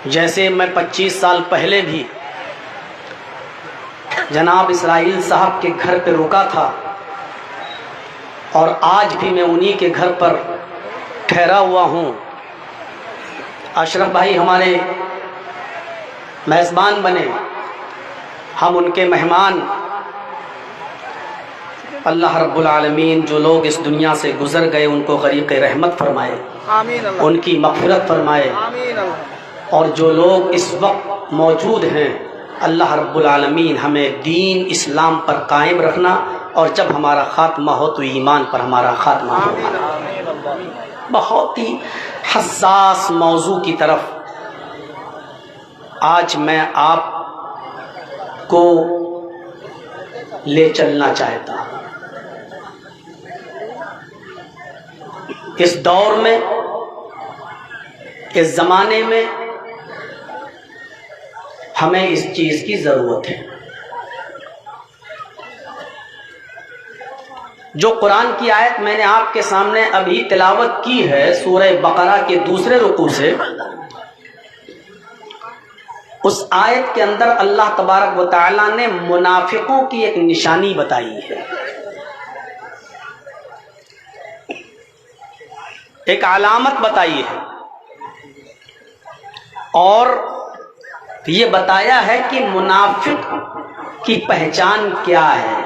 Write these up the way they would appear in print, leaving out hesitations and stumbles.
جیسے میں 25 سال پہلے بھی جناب اسرائیل صاحب کے گھر پہ رکا تھا اور آج بھی میں انہی کے گھر پر ٹھہرا ہوا ہوں۔ اشرف بھائی ہمارے میزبان بنے، ہم ان کے مہمان۔ اللہ رب العالمین جو لوگ اس دنیا سے گزر گئے ان کو غریق رحمت فرمائے، ان کی مغفرت فرمائے، اور جو لوگ اس وقت موجود ہیں اللہ رب العالمین ہمیں دین اسلام پر قائم رکھنا، اور جب ہمارا خاتمہ ہو تو ایمان پر ہمارا خاتمہ ہو۔ بہت ہی حساس موضوع کی طرف آج میں آپ کو لے چلنا چاہتا ہوں۔ اس دور میں، اس زمانے میں ہمیں اس چیز کی ضرورت ہے۔ جو قرآن کی آیت میں نے آپ کے سامنے ابھی تلاوت کی ہے سورہ بقرہ کے دوسرے رکوع سے، اس آیت کے اندر اللہ تبارک و تعالیٰ نے منافقوں کی ایک نشانی بتائی ہے، ایک علامت بتائی ہے، اور یہ بتایا ہے کہ منافق کی پہچان کیا ہے۔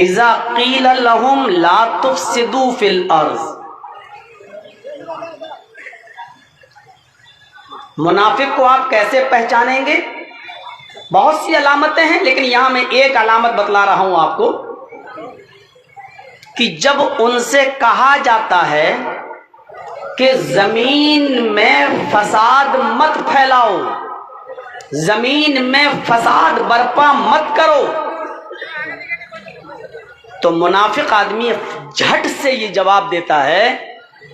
اذا قیل لهم لا تفسدوا فی الارض، منافق کو آپ کیسے پہچانیں گے؟ بہت سی علامتیں ہیں، لیکن یہاں میں ایک علامت بتلا رہا ہوں آپ کو، کہ جب ان سے کہا جاتا ہے کہ زمین میں فساد مت پھیلاؤ، زمین میں فساد برپا مت کرو، تو منافق آدمی جھٹ سے یہ جواب دیتا ہے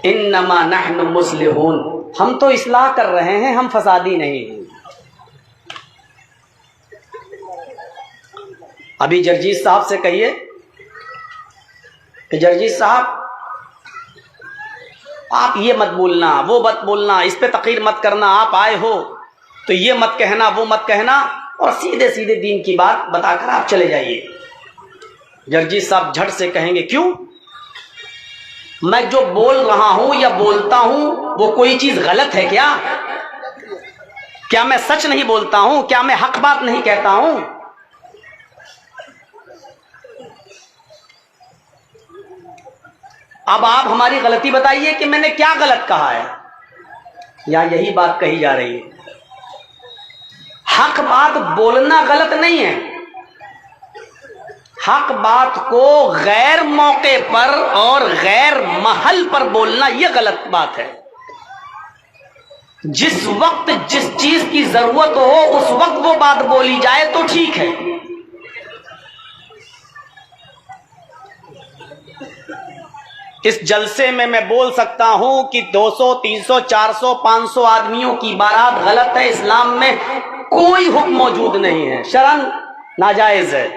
انما نحن مصلحون، ہم تو اصلاح کر رہے ہیں، ہم فسادی نہیں ہیں۔ ابھی جرجیت صاحب سے کہیے کہ جرجیت صاحب آپ یہ مت بولنا، وہ مت بولنا، اس پہ تقریر مت کرنا، آپ آئے ہو تو یہ مت کہنا، وہ مت کہنا، اور سیدھے سیدھے دین کی بات بتا کر آپ چلے جائیے۔ جرجیت صاحب جھٹ سے کہیں گے کیوں؟ میں جو بول رہا ہوں یا بولتا ہوں وہ کوئی چیز غلط ہے کیا؟ کیا میں سچ نہیں بولتا ہوں؟ کیا میں حق بات نہیں کہتا ہوں؟ اب آپ ہماری غلطی بتائیے کہ میں نے کیا غلط کہا ہے، یا یہی بات کہی جا رہی ہے؟ حق بات بولنا غلط نہیں ہے، حق بات کو غیر موقع پر اور غیر محل پر بولنا یہ غلط بات ہے۔ جس وقت جس چیز کی ضرورت ہو اس وقت وہ بات بولی جائے تو ٹھیک ہے۔ اس جلسے میں بول سکتا ہوں کہ 200 300 400 500 آدمیوں کی بارات غلط ہے، اسلام میں کوئی حکم موجود نہیں ہے، شرعاً ناجائز ہے۔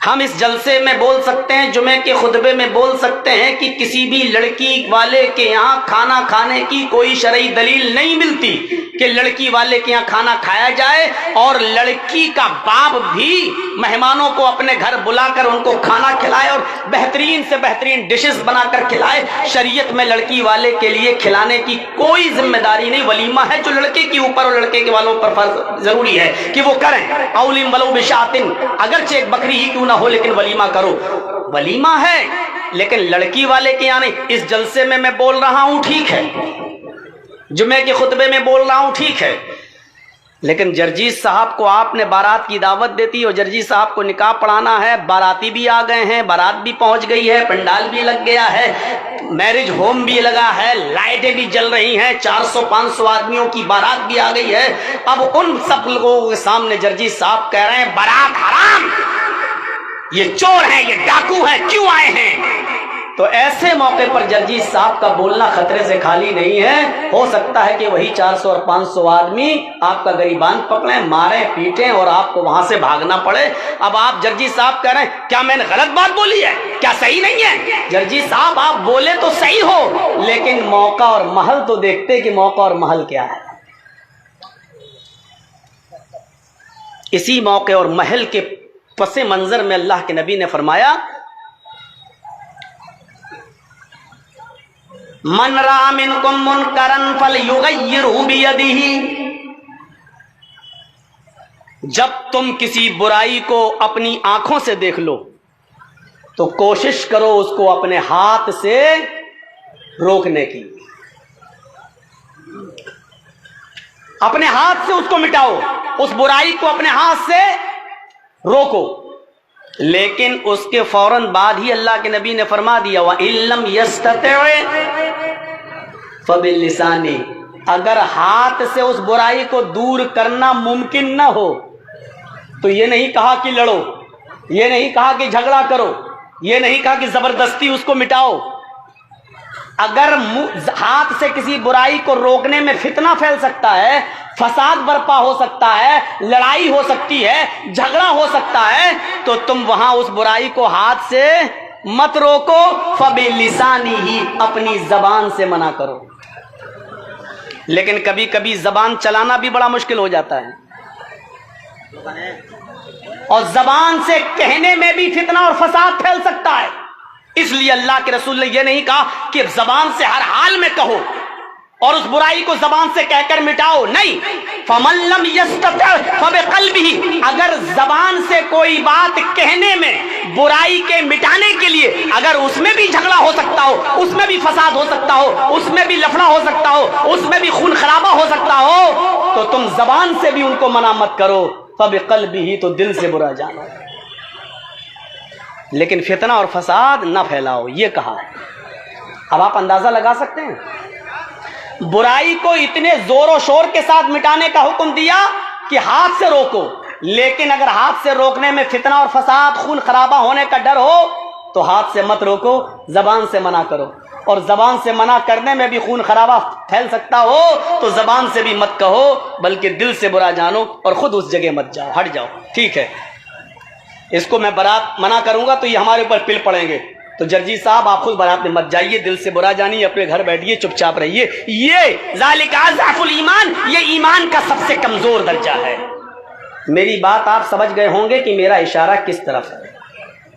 ہم اس جلسے میں بول سکتے ہیں، جمعے کے خطبے میں بول سکتے ہیں کہ کسی بھی لڑکی والے کے یہاں کھانا کھانے کی کوئی شرعی دلیل نہیں ملتی کہ لڑکی والے کے یہاں کھانا کھایا جائے، اور لڑکی کا باپ بھی مہمانوں کو اپنے گھر بلا کر ان کو کھانا کھلائے اور بہترین سے بہترین ڈشز بنا کر کھلائے۔ شریعت میں لڑکی والے کے لیے کھلانے کی کوئی ذمہ داری نہیں، ولیمہ ہے جو لڑکے کے اوپر اور لڑکے کے والوں پر فرض ضروری ہے کہ وہ کریں، اولم ولو بشاتن، اگرچہ ایک بکری ہی کیوں نہ ہو لیکن ولیمہ کرو، ولیمہ ہے، لیکن لڑکی والے کے یہاں نہیں۔ اس جلسے میں بول رہا ہوں ٹھیک ہے، جمعے کے خطبے میں بول رہا ہوں ٹھیک ہے، لیکن جرجیت صاحب کو آپ نے بارات کی دعوت دیتی اور جرجیت صاحب کو نکاح پڑھانا ہے، باراتی بھی آ گئے ہیں، بارات بھی پہنچ گئی ہے، پنڈال بھی لگ گیا ہے، میرج ہوم بھی لگا ہے، لائٹیں بھی جل رہی ہیں، 400 500 آدمیوں کی بارات بھی آ گئی ہے۔ اب ان سب لوگوں کے سامنے جرجیت صاحب کہہ رہے ہیں بارات حرام، یہ چور ہیں، یہ ڈاکو ہیں، کیوں آئے ہیں؟ تو ایسے موقع پر جرجیت صاحب کا بولنا خطرے سے خالی نہیں ہے. ہو سکتا ہے کہ وہی 400 اور 500 آدمی آپ کا گریبان پکڑیں, ماریں, پیٹیں اور آپ کو وہاں سے بھاگنا پڑے. اب آپ جرجیت صاحب کہہ رہے ہیں کیا میں نے غلط بات بولی ہے, کیا صحیح نہیں ہے؟ جرجیت صاحب آپ بولے تو صحیح ہو, لیکن موقع اور محل تو دیکھتے کہ موقع اور محل کیا ہے. اسی موقع اور محل کے پس منظر میں اللہ کے نبی نے فرمایا من رأى منكم منکرا فلیغیرہ بیدہ. جب تم کسی برائی کو اپنی آنکھوں سے دیکھ لو تو کوشش کرو اس کو اپنے ہاتھ سے روکنے کی, اپنے ہاتھ سے اس کو مٹاؤ, اس برائی کو اپنے ہاتھ سے روکو. لیکن اس کے فوراً بعد ہی اللہ کے نبی نے فرما دیا وَإِن لَّمْ يَسْتَطِعْ فَبِاللِّسَانِ. اگر ہاتھ سے اس برائی کو دور کرنا ممکن نہ ہو تو یہ نہیں کہا کہ لڑو, یہ نہیں کہا کہ جھگڑا کرو, یہ نہیں کہا کہ زبردستی اس کو مٹاؤ. اگر ہاتھ سے کسی برائی کو روکنے میں فتنہ پھیل سکتا ہے, فساد برپا ہو سکتا ہے, لڑائی ہو سکتی ہے, جھگڑا ہو سکتا ہے, تو تم وہاں اس برائی کو ہاتھ سے مت روکو, فَبِلِسَانِهِ اپنی زبان سے منع کرو. لیکن کبھی کبھی زبان چلانا بھی بڑا مشکل ہو جاتا ہے, اور زبان سے کہنے میں بھی فتنہ اور فساد پھیل سکتا ہے. اس لیے اللہ کے رسول نے یہ نہیں کہا کہ زبان سے ہر حال میں کہو اور اس برائی کو زبان سے کہہ کر مٹاؤ, نہیں. فَمَن لَّمْ يَسْتَطِعْ فَبِقَلْبِهِ. اگر زبان سے کوئی بات کہنے میں برائی کے مٹانے کے لیے اگر اس میں بھی جھگڑا ہو سکتا ہو, اس میں بھی فساد ہو سکتا ہو, اس میں بھی لفڑا ہو سکتا ہو, اس میں بھی خون خرابہ ہو سکتا ہو, تو تم زبان سے بھی ان کو منع مت کرو, فَبِقَلْبِهِ تو دل سے برا جانو, لیکن فتنہ اور فساد نہ پھیلاؤ, یہ کہا ہے. اب آپ اندازہ لگا سکتے ہیں برائی کو اتنے زور و شور کے ساتھ مٹانے کا حکم دیا کہ ہاتھ سے روکو, لیکن اگر ہاتھ سے روکنے میں فتنہ اور فساد خون خرابہ ہونے کا ڈر ہو تو ہاتھ سے مت روکو, زبان سے منع کرو. اور زبان سے منع کرنے میں بھی خون خرابہ پھیل سکتا ہو تو زبان سے بھی مت کہو, بلکہ دل سے برا جانو اور خود اس جگہ مت جاؤ, ہٹ جاؤ. ٹھیک ہے, اس کو میں برات منع کروں گا تو یہ ہمارے اوپر پل پڑیں گے, تو جرجیت صاحب آپ خود برات میں مت جائیے, دل سے برا جانیے, اپنے گھر بیٹھیے, چپ چاپ رہیے. یہ ذالک اضعف الایمان, یہ ایمان کا سب سے کمزور درجہ ہے. میری بات آپ سمجھ گئے ہوں گے کہ میرا اشارہ کس طرف ہے,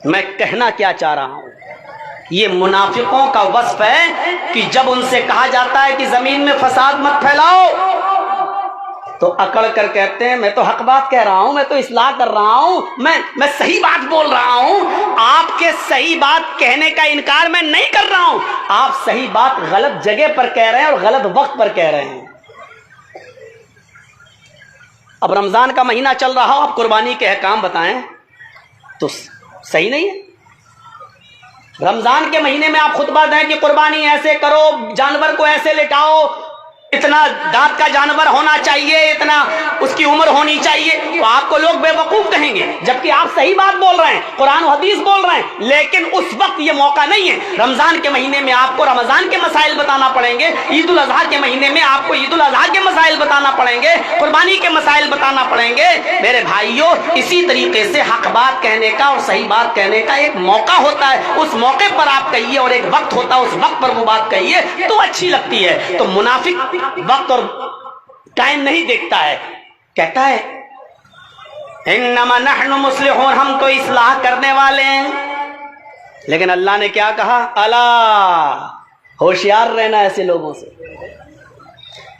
میں کہنا کیا چاہ رہا ہوں. یہ منافقوں کا وصف ہے کہ جب ان سے کہا جاتا ہے کہ زمین میں فساد مت پھیلاؤ تو اکڑ کر کہتے ہیں میں تو حق بات کہہ رہا ہوں, میں تو اصلاح کر رہا ہوں, میں صحیح بات بول رہا ہوں. آپ کے صحیح بات کہنے کا انکار میں نہیں کر رہا ہوں, آپ صحیح بات غلط جگہ پر کہہ رہے ہیں اور غلط وقت پر کہہ رہے ہیں. اب رمضان کا مہینہ چل رہا ہو, آپ قربانی کے احکام بتائیں تو صحیح نہیں ہے. رمضان کے مہینے میں آپ خطبہ دیں کہ قربانی ایسے کرو, جانور کو ایسے لٹاؤ, اتنا دانت کا جانور ہونا چاہیے, اتنا اس کی عمر ہونی چاہیے, تو آپ کو لوگ بے وقوف کہیں گے, جبکہ آپ صحیح بات بول رہے ہیں, قرآن و حدیث بول رہے ہیں. لیکن اس وقت یہ موقع نہیں ہے. رمضان کے مہینے میں آپ کو رمضان کے مسائل بتانا پڑیں گے, عید الاضحیٰ کے مہینے میں آپ کو عید الاضحیٰ کے مسائل بتانا پڑیں گے, قربانی کے مسائل بتانا پڑیں گے. میرے بھائیوں, اسی طریقے سے حق بات کہنے کا اور صحیح بات کہنے کا ایک موقع ہوتا ہے, اس موقع پر آپ کہیے, اور ایک وقت ہوتا ہے, اس وقت پر وہ بات کہیے تو اچھی لگتی ہے. تو منافق وقت اور ٹائم نہیں دیکھتا ہے, کہتا ہے انما نحن مصلحون, ہم تو اصلاح کرنے والے ہیں. لیکن اللہ نے کیا کہا, الا, ہوشیار رہنا ایسے لوگوں سے.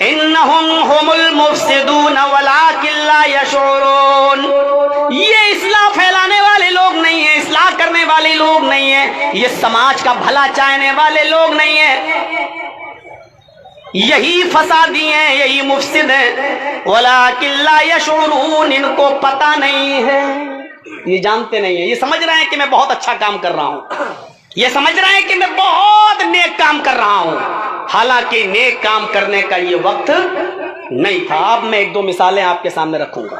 انہم هم المفسدون ولکن لا یشعرون, یہ اصلاح پھیلانے والے لوگ نہیں ہیں, اصلاح کرنے والے لوگ نہیں ہیں, یہ سماج کا بھلا چاہنے والے لوگ نہیں ہیں, یہی فسادی ہیں, یہی مفسد ہیں. وَلَٰكِن لَّا يَشْعُرُونَ, ان کو پتہ نہیں ہے, یہ جانتے نہیں ہیں. یہ سمجھ رہے ہیں کہ میں بہت اچھا کام کر رہا ہوں, یہ سمجھ رہے ہیں کہ میں بہت نیک کام کر رہا ہوں, حالانکہ نیک کام کرنے کا یہ وقت نہیں تھا. اب میں ایک دو مثالیں آپ کے سامنے رکھوں گا.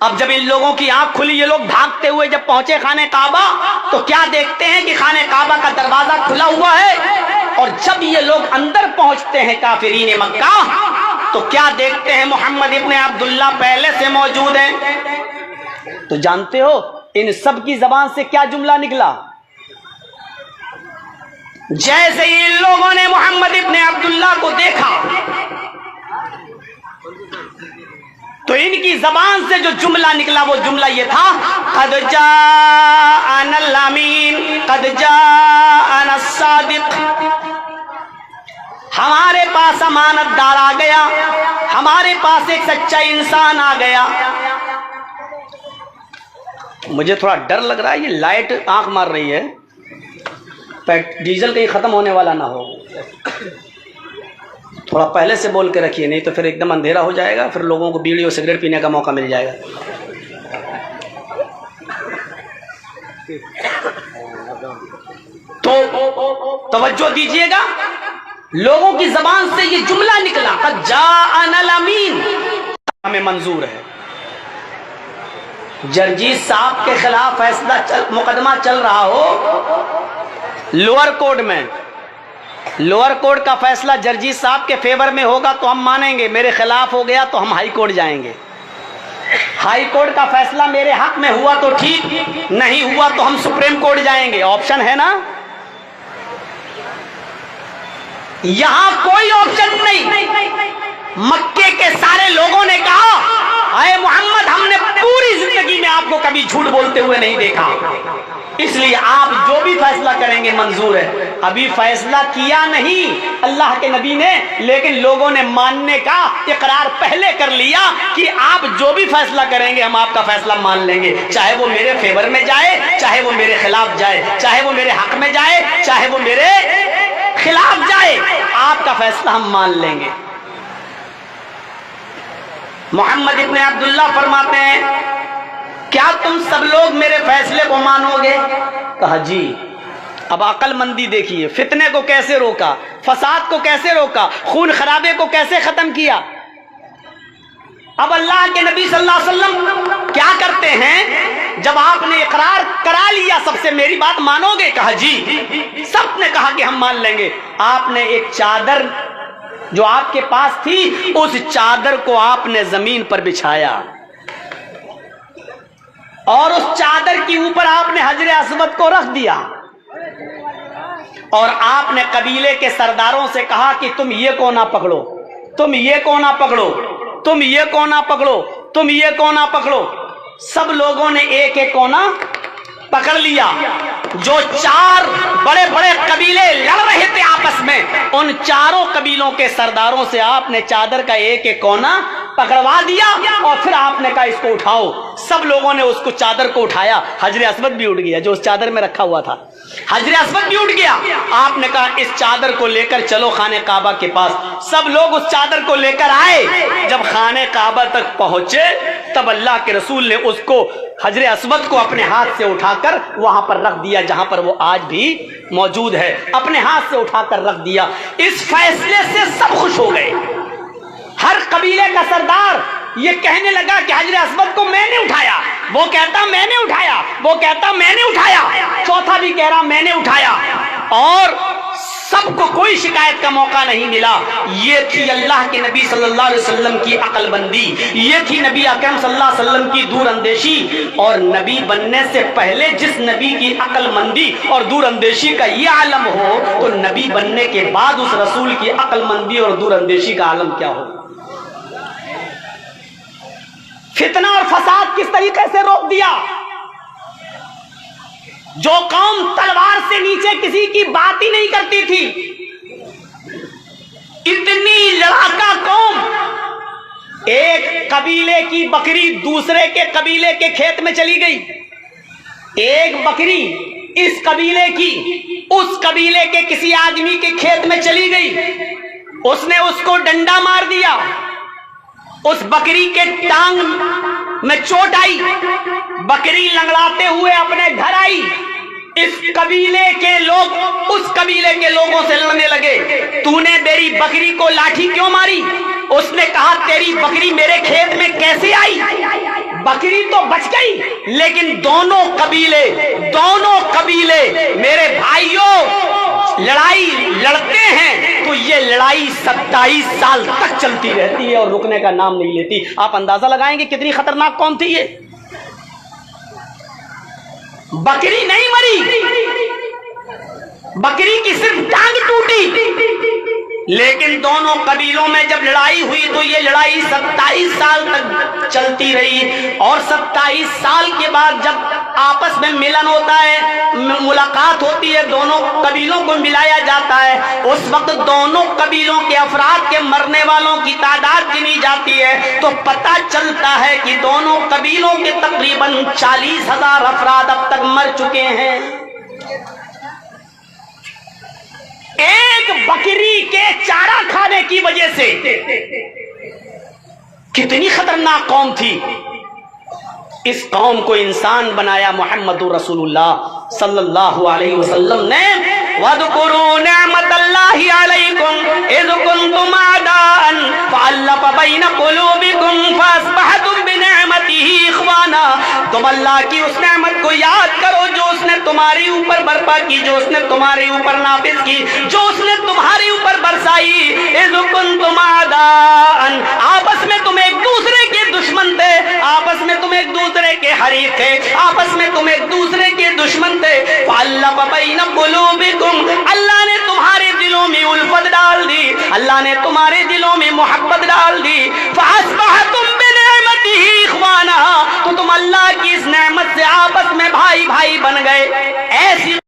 اب جب ان لوگوں کی آنکھ کھلی، یہ لوگ بھاگتے ہوئے جب پہنچے خانہ کعبہ تو کیا دیکھتے ہیں کہ خانہ کعبہ کا دروازہ کھلا ہوا ہے، اور جب یہ لوگ اندر پہنچتے ہیں کافرین مکہ تو کیا دیکھتے ہیں؟ محمد ابن عبداللہ پہلے سے موجود ہیں۔ تو جانتے ہو ان سب کی زبان سے کیا جملہ نکلا؟ جیسے ہی ان لوگوں نے محمد ابن عبداللہ کو دیکھا تو ان کی زبان سے جو جملہ نکلا وہ جملہ یہ تھا، قد جاءنا الامین قد جاءنا الصادق، ہمارے پاس امانت دار آ گیا، ہمارے پاس ایک سچا انسان آ گیا۔ مجھے تھوڑا ڈر لگ رہا ہے، یہ لائٹ آنکھ مار رہی ہے، ڈیزل کہیں ختم ہونے والا نہ ہو، تھوڑا پہلے سے بول کے رکھیے، نہیں تو پھر ایک دم اندھیرا ہو جائے گا، پھر لوگوں کو بیڑی اور سگریٹ پینے کا موقع مل جائے گا۔ تو توجہ دیجئے گا، لوگوں کی زبان سے یہ جملہ نکلا، قد جاءنا الامین، ہمیں منظور ہے۔ جرجیت صاحب کے خلاف فیصلہ مقدمہ چل رہا ہو لوور کورٹ میں، لوور کورٹ کا فیصلہ جرجیت صاحب کے فیور میں ہوگا تو ہم مانیں گے، میرے خلاف ہو گیا تو ہم ہائی کورٹ جائیں گے، ہائی کورٹ کا فیصلہ میرے حق میں ہوا تو ٹھیک، نہیں ہوا تو ہم سپریم کورٹ جائیں گے، آپشن ہے نا؟ یہاں کوئی آپشن نہیں۔ مکے کے سارے لوگوں نے کہا، اے محمد ہم نے پوری زندگی میں آپ کو کبھی جھوٹ بولتے ہوئے نہیں دیکھا، اس لیے آپ جو بھی فیصلہ کریں گے منظور ہے۔ ابھی فیصلہ کیا نہیں اللہ کے نبی نے، لیکن لوگوں نے ماننے کا اقرار پہلے کر لیا کہ آپ جو بھی فیصلہ کریں گے ہم آپ کا فیصلہ مان لیں گے، چاہے وہ میرے فیور میں جائے، چاہے وہ میرے خلاف جائے، چاہے وہ میرے حق میں جائے، چاہے وہ میرے خلاف جائے، آپ کا فیصلہ ہم مان لیں گے۔ محمد ابن عبداللہ فرماتے ہیں، کیا تم سب لوگ میرے فیصلے کو مانو گے؟ کہا جی۔ اب عقل مندی دیکھیے، فتنے کو کیسے روکا، فساد کو کیسے روکا، خون خرابے کو کیسے ختم کیا۔ اب اللہ کے نبی صلی اللہ علیہ وسلم کیا کرتے ہیں؟ جب آپ نے اقرار کرا لیا سب سے، میری بات مانو گے؟ کہا جی۔ سب نے کہا کہ ہم مان لیں گے۔ آپ نے ایک چادر جو آپ کے پاس تھی، اس چادر کو آپ نے زمین پر بچھایا، اور اس چادر کی اوپر آپ نے حجر اسود کو رکھ دیا، اور آپ نے قبیلے کے سرداروں سے کہا کہ تم یہ کونا پکڑو، تم یہ کونا پکڑو، تم یہ کونا پکڑو، تم یہ کونا پکڑو۔ سب لوگوں نے ایک ایک کونا پکڑ لیا۔ جو چار بڑے بڑے قبیلے لڑ رہے تھے آپس میں، ان چاروں قبیلوں کے سرداروں سے آپ نے چادر کا ایک ایک کونا پکڑوا دیا، اور پھر آپ نے کہا اس کو اٹھاؤ۔ سب لوگوں نے اس کو چادر کو اٹھایا، حجر اسود بھی اٹھ گیا جو اس چادر میں رکھا ہوا تھا، حجر اسود بھی اٹھ گیا۔ آپ نے کہا اس چادر کو لے کر چلو خانہ کعبہ کے پاس۔ سب لوگ اس چادر کو لے کر آئے۔ جب خانہ کعبہ تک پہنچے تب اللہ کے رسول نے اس کو حجر اسود کو اپنے ہاتھ سے اٹھا کر وہاں پر رکھ دیا جہاں پر وہ آج بھی موجود ہے، اپنے ہاتھ سے اٹھا کر رکھ دیا۔ اس فیصلے سے سب خوش ہو گئے۔ ہر قبیلے کا سردار یہ کہنے لگا کہ حجر اسود کو میں نے اٹھایا، وہ کہتا میں نے اٹھایا، وہ کہتا میں نے اٹھایا، چوتھا بھی کہہ رہا میں نے اٹھایا، اور سب کو کوئی شکایت کا موقع نہیں ملا۔ یہ تھی اللہ کے نبی صلی اللہ علیہ وسلم کی عقل بندی، یہ تھی نبی اکرم صلی اللہ علیہ وسلم کی دور اندیشی۔ اور نبی بننے سے پہلے جس نبی کی عقل مندی اور دور اندیشی کا یہ عالم ہو، تو نبی بننے کے بعد اس رسول کی عقل مندی اور دور اندیشی کا عالم کیا ہو۔ فتنہ اور فساد کس طریقے سے روک دیا۔ جو قوم تلوار سے نیچے کسی کی بات ہی نہیں کرتی تھی، اتنی لڑاکا قوم، ایک قبیلے کی بکری دوسرے کے قبیلے کے کھیت میں چلی گئی، ایک بکری اس قبیلے کی اس قبیلے کے کسی آدمی کے کھیت میں چلی گئی، اس نے اس کو ڈنڈا مار دیا، اس بکری کے ٹانگ میں چوٹ آئی، بکری لنگڑاتے ہوئے اپنے گھر آئی۔ اس قبیلے کے لوگ اس قبیلے کے لوگوں سے لڑنے لگے، تو نے میری بکری کو لاٹھی کیوں ماری؟ اس نے کہا تیری بکری میرے کھیت میں کیسے آئی؟ بکری تو بچ گئی لیکن دونوں قبیلے میرے بھائیوں لڑائی لڑتے ہیں تو یہ لڑائی 27 سال تک چلتی رہتی ہے اور رکنے کا نام نہیں لیتی. آپ اندازہ لگائیں گے کتنی خطرناک قوم تھی یہ. بکری نہیں مری, بکری کی صرف ٹانگ ٹوٹی, لیکن دونوں قبیلوں میں جب لڑائی ہوئی تو یہ لڑائی 27 سال تک چلتی رہی. اور 27 سال کے بعد جب آپس میں ملن ہوتا ہے, ملاقات ہوتی ہے, دونوں قبیلوں کو ملایا جاتا ہے, اس وقت دونوں قبیلوں کے افراد کے مرنے والوں کی تعداد گنی جاتی ہے تو پتہ چلتا ہے کہ دونوں قبیلوں کے تقریباً 40,000 افراد اب تک مر چکے ہیں. ایک بکری کے چارہ کھانے کی وجہ سے. کتنی خطرناک قوم تھی. اس قوم کو انسان بنایا محمد رسول اللہ صلی اللہ علیہ وسلم نے. وَاذْكُرُوا نِعْمَةَ اللَّهِ عَلَيْكُمْ إِذْ كُنْتُمْ أَعْدَاءً فَأَلَّفَ بَيْنَ قُلُوبِكُمْ فَأَصْبَحْتُمْ بِنِعْمَتِهِ إِخْوَانًا. تم اللہ کی اس نعمت کو یاد کرو جو اس نے تمہاری اوپر برپا کی, جو اس نے تمہارے اوپر نافذ کی, جو اس نے تمہارے اوپر برسائی. إِذْ كُنْتُمْ أَعْدَاءً, آپس میں تم ایک دوسرے کے دشمن تھے, آپس میں تم ایک دوسرے کے حریف تھے, آپس میں تم ایک دوسرے کے دشمن تھے. فَأَلَّفَ بَيْنَ قُلُوبِكُمْ, اللہ نے تمہارے دلوں میں الفت ڈال دی, اللہ نے تمہارے دلوں میں محبت ڈال دی. فَأَصْبَحْتُمْ بِنِعْمَتِهِ إِخْوَانًا, تو تم اللہ کی اس نعمت سے آپس میں بھائی بھائی بن گئے. ایسی